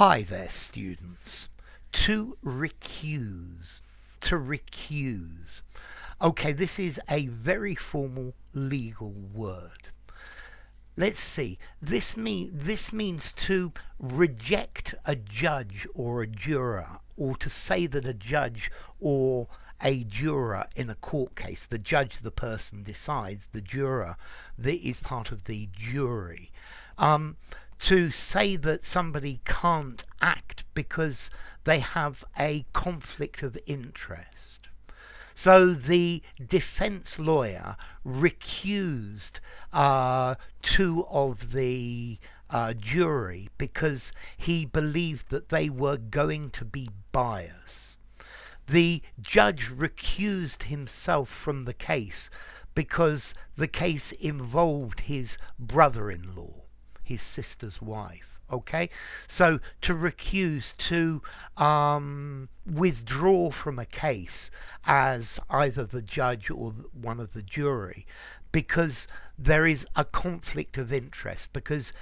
Hi there, students. To recuse. To recuse. Okay, this is a very formal legal word. Let's see. This means to reject a judge or a juror, or to say that a judge or a juror in a court case, the judge, the person decides, the juror that is part of the jury. To say that somebody can't act because they have a conflict of interest. So the defense lawyer recused two of the jury because he believed that they were going to be biased. The judge recused himself from the case because the case involved his brother-in-law, his sister's wife. Okay, so to recuse, to withdraw from a case as either the judge or one of the jury, because there is a conflict of interest, because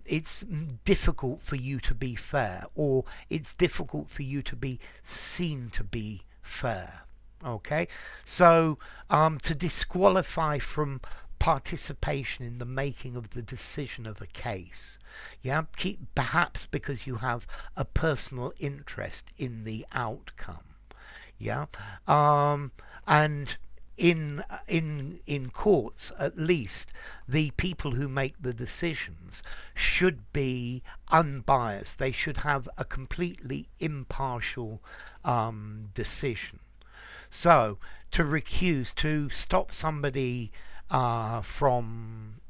it's difficult for you to be fair, or it's difficult for you to be seen to be fair. Okay, so to disqualify from participation in the making of the decision of a case, perhaps because you have a personal interest in the outcome, and in courts, at least, the people who make the decisions should be unbiased. They should have a completely impartial decision. So to recuse, to stop somebody from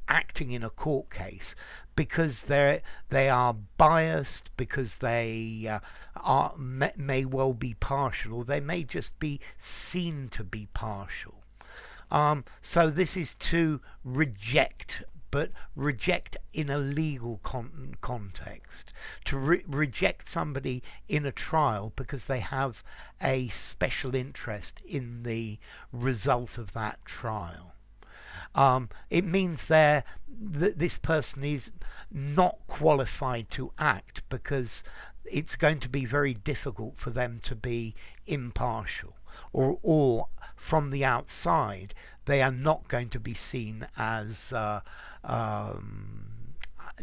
acting in a court case because they are biased, because they may well be partial, or they may just be seen to be partial. So this is to reject, but reject in a legal context. To reject somebody in a trial because they have a special interest in the result of that trial. It means that this person is not qualified to act because it's going to be very difficult for them to be impartial, or from the outside they are not going to be seen as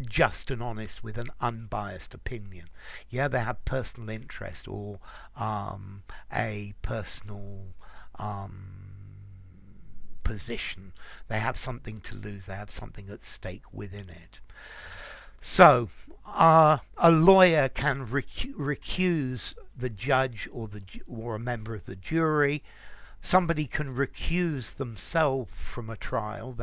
just and honest with an unbiased opinion. They have personal interest, or a personal position. They have something to lose. They have something at stake within it. So a lawyer can recuse the judge or a member of the jury. Somebody can recuse themselves from a trial.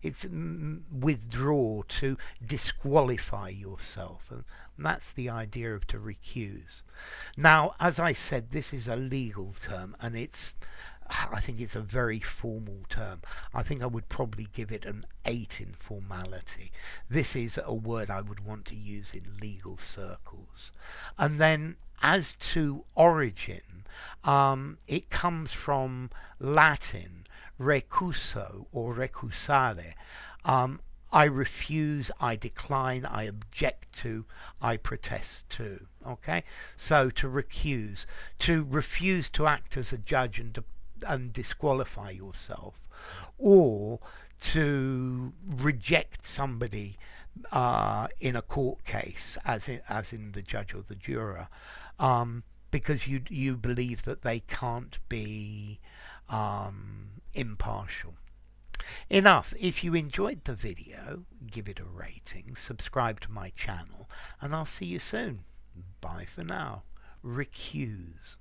It's withdraw, to disqualify yourself, and that's the idea of to recuse. Now, as I said, this is a legal term, and I think it's a very formal term. I think I would probably give it an 8 in formality. This is a word I would want to use in legal circles. And then as to origin, it comes from Latin recuso or recusare. I refuse, I decline, I object to, I protest to. Okay, so to recuse, to refuse to act as a judge and disqualify yourself, or to reject somebody in a court case, as in the judge or the juror, because you believe that they can't be impartial. Enough. If you enjoyed the video, give it a rating, subscribe to my channel, and I'll see you soon. Bye for now. Recuse.